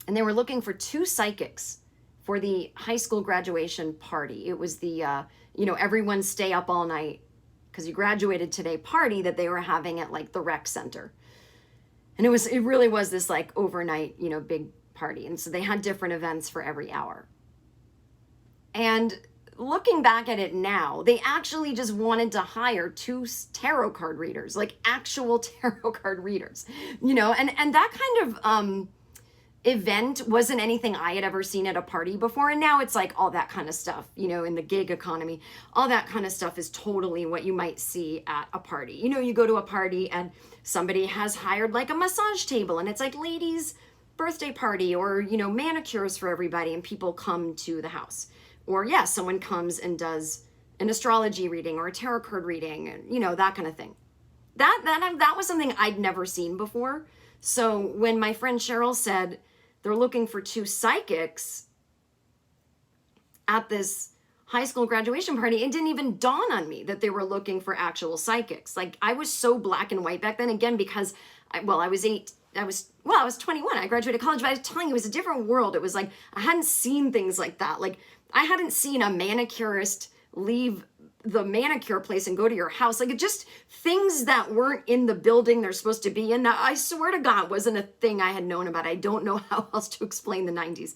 and they were looking for 2 psychics for the high school graduation party. It was the, everyone stay up all night because you graduated today party that they were having at like the rec center. And it really was this like overnight, big party. And so they had different events for every hour. And looking back at it now, they actually just wanted to hire 2 tarot card readers, like actual tarot card readers, and that kind of event wasn't anything I had ever seen at a party before. And now it's like all that kind of stuff, in the gig economy, all that kind of stuff is totally what you might see at a party. You go to a party and somebody has hired like a massage table and it's like ladies' birthday party or, manicures for everybody and people come to the house. Or someone comes and does an astrology reading or a tarot card reading, and that kind of thing. That was something I'd never seen before. So when my friend Cheryl said they're looking for 2 psychics at this high school graduation party, it didn't even dawn on me that they were looking for actual psychics. Like I was so black and white back then, again, because I was 21. I graduated college, but I was telling you, it was a different world. It was like, I hadn't seen things like that. Like I hadn't seen a manicurist leave the manicure place and go to your house. Like it just things that weren't in the building they're supposed to be in. That I swear to God wasn't a thing I had known about. I don't know how else to explain the 90s.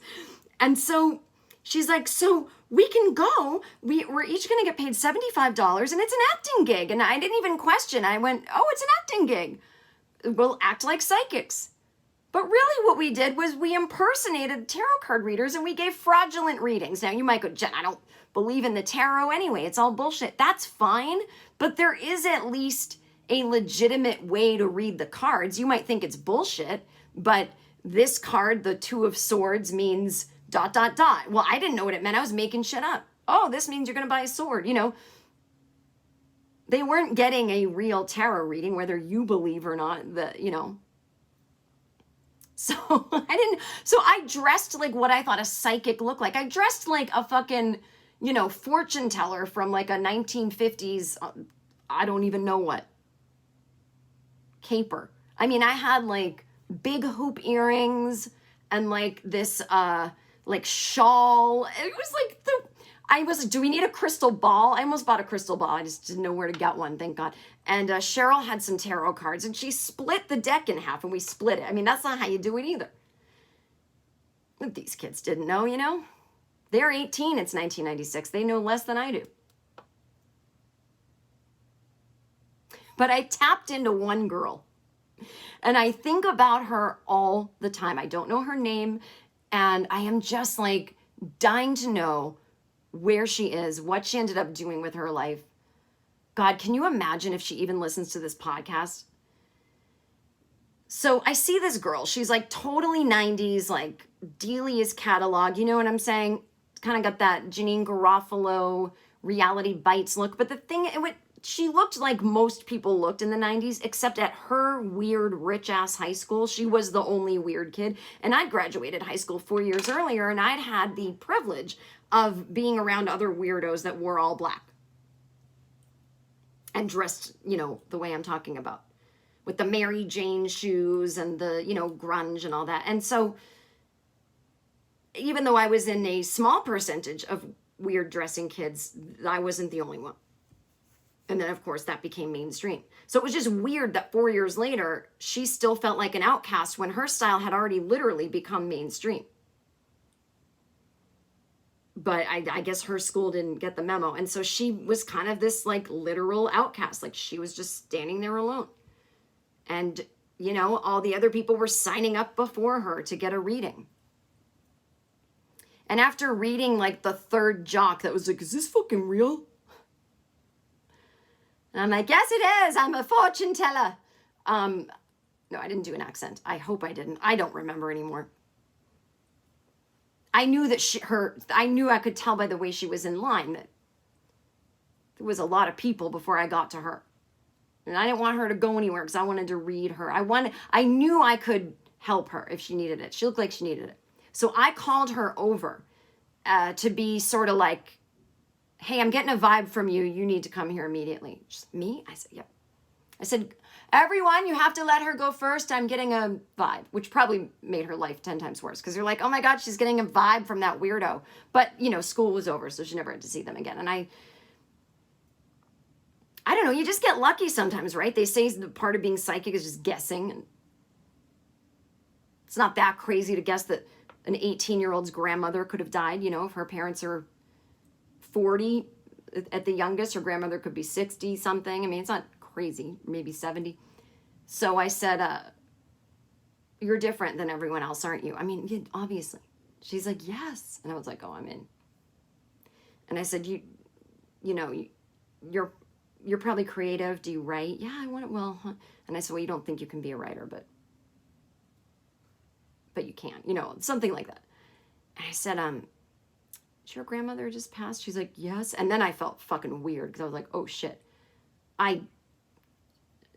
And so she's like, so we can go. We're each going to get paid $75 and it's an acting gig. And I didn't even question. I went, oh, it's an acting gig. We'll act like psychics. But really what we did was we impersonated tarot card readers and we gave fraudulent readings. Now you might go, Jen, I don't believe in the tarot anyway. It's all bullshit. That's fine. But there is at least a legitimate way to read the cards. You might think it's bullshit, but this card, the 2 of Swords, means ... Well, I didn't know what it meant. I was making shit up. Oh, this means you're going to buy a sword. They weren't getting a real tarot reading, whether you believe or not, So I dressed like what I thought a psychic looked like. I dressed like a fucking, fortune teller from like a 1950s, I don't even know what, caper. I mean, I had like big hoop earrings and like this, like shawl. It was like do we need a crystal ball? I almost bought a crystal ball. I just didn't know where to get one, thank God. And Cheryl had some tarot cards and she split the deck in half and we split it. I mean, that's not how you do it either. But these kids didn't know, They're 18, it's 1996. They know less than I do. But I tapped into one girl and I think about her all the time. I don't know her name and I am just like dying to know where she is, what she ended up doing with her life. God, can you imagine if she even listens to this podcast? So I see this girl. She's like totally 90s, like Delia's catalog. You know what I'm saying? Kind of got that Janine Garofalo Reality Bites look. But the thing, she looked like most people looked in the 90s, except at her weird rich ass high school, she was the only weird kid. And I'd graduated high school 4 years earlier and I'd had the privilege of being around other weirdos that wore all black and dressed, the way I'm talking about, with the Mary Jane shoes and the, grunge and all that. And so even though I was in a small percentage of weird dressing kids, I wasn't the only one. And then, of course, that became mainstream. So it was just weird that 4 years later, she still felt like an outcast when her style had already literally become mainstream. But I guess her school didn't get the memo. And so she was kind of this like literal outcast. Like she was just standing there alone. And, all the other people were signing up before her to get a reading. And after reading like the 3rd jock that was like, is this fucking real? And I'm like, yes, it is. I'm a fortune teller. No, I didn't do an accent. I hope I didn't. I don't remember anymore. I knew that I knew I could tell by the way she was in line that there was a lot of people before I got to her. And I didn't want her to go anywhere because I wanted to read her. I knew I could help her if she needed it. She looked like she needed it. So I called her over to be sort of like, hey, I'm getting a vibe from you. You need to come here immediately. She's, me? I said, yep. I said, Everyone, you have to let her go first. I'm getting a vibe, which probably made her life 10 times worse because you're like, oh my God, she's getting a vibe from that weirdo. But, you know, school was over, so she never had to see them again. And I don't know, you just get lucky sometimes, right? They say the part of being psychic is just guessing. And it's not that crazy to guess that an 18-year-old's grandmother could have died, you know, if her parents are 40 at the youngest, her grandmother could be 60 something. I mean, it's not crazy, maybe 70. So I said, you're different than everyone else, aren't you? I mean, yeah, obviously. She's like, yes. And I was like, oh, I'm in. And I said, you know, you're probably creative. Do you write? Yeah, I want it. Well, huh. And I said, well, you don't think you can be a writer, but you can, you know, something like that. And I said, did your grandmother just passed? She's like, yes. And then I felt fucking weird because I was like, oh shit.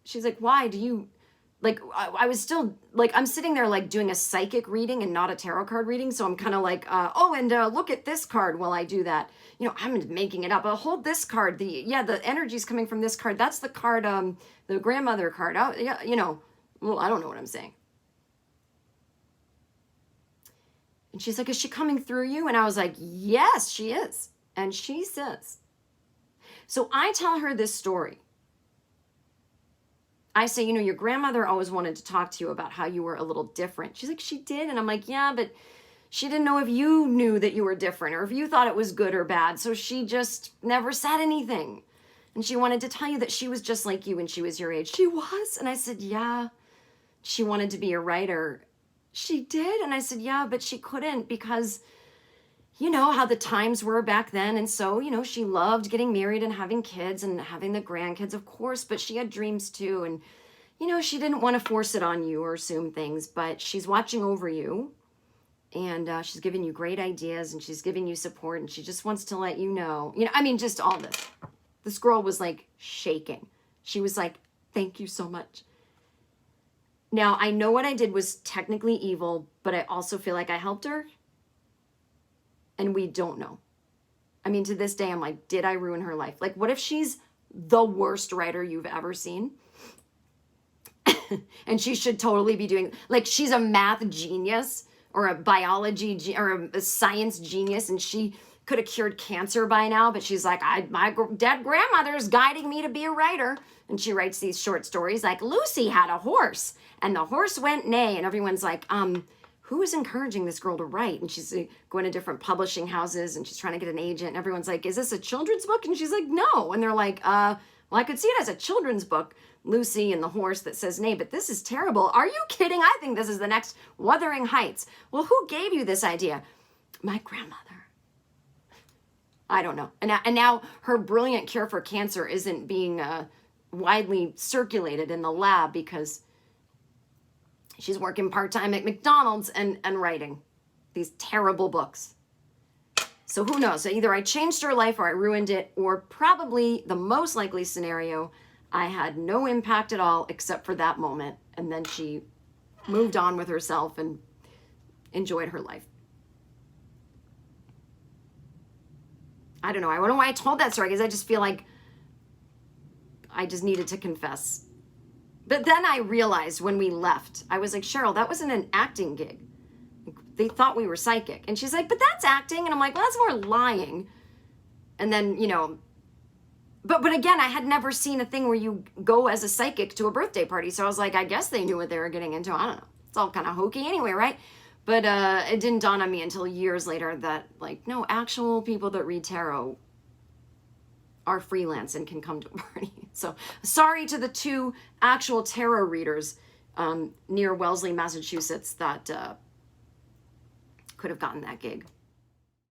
She's like, why do you, like, I was still, like, I'm sitting there, like, doing a psychic reading and not a tarot card reading. So I'm kind of like, look at this card while I do that. You know, I'm making it up. Hold this card. The energy's coming from this card. That's the card, the grandmother card. Oh, yeah, you know, well, I don't know what I'm saying. And she's like, is she coming through you? And I was like, yes, she is. And she says, so I tell her this story. I say, you know, your grandmother always wanted to talk to you about how you were a little different. She's like, she did. And I'm like, yeah, but she didn't know if you knew that you were different or if you thought it was good or bad. So she just never said anything. And she wanted to tell you that she was just like you when she was your age. She was? And I said, yeah. She wanted to be a writer. She did. And I said, yeah, but she couldn't because, you know, how the times were back then. And so, you know, she loved getting married and having kids and having the grandkids, of course, but she had dreams too. And, you know, she didn't want to force it on you or assume things, but she's watching over you and she's giving you great ideas and she's giving you support and she just wants to let you know, I mean, just all this. This girl was like shaking. She was like, thank you so much. Now, I know what I did was technically evil, but I also feel like I helped her. And we don't know. I mean, to this day, I'm like, did I ruin her life? Like, what if she's the worst writer you've ever seen? And she should totally be doing, like, she's a math genius or a biology or a science genius, and she could have cured cancer by now, but she's like, my dead grandmother's guiding me to be a writer. And she writes these short stories like, Lucy had a horse, and the horse went neigh. And everyone's like, who is encouraging this girl to write? And she's going to different publishing houses and she's trying to get an agent. And everyone's like, is this a children's book? And she's like, no. And they're like, well, I could see it as a children's book, Lucy and the horse that says nay, but this is terrible. Are you kidding? I think this is the next Wuthering Heights. Well, who gave you this idea? My grandmother. I don't know. And now her brilliant cure for cancer isn't being widely circulated in the lab because she's working part-time at McDonald's and writing these terrible books. So who knows? Either I changed her life or I ruined it, or probably the most likely scenario, I had no impact at all except for that moment. And then she moved on with herself and enjoyed her life. I don't know. I don't know why I told that story because I just feel like I just needed to confess. But then I realized when we left, I was like, Cheryl, that wasn't an acting gig. They thought we were psychic. And she's like, but that's acting. And I'm like, well, that's more lying. And then, but again, I had never seen a thing where you go as a psychic to a birthday party. So I was like, I guess they knew what they were getting into. I don't know. It's all kind of hokey anyway, right? But it didn't dawn on me until years later that, like, no, actual people that read tarot are freelance and can come to a party. So sorry to the 2 actual tarot readers near Wellesley, Massachusetts that could have gotten that gig.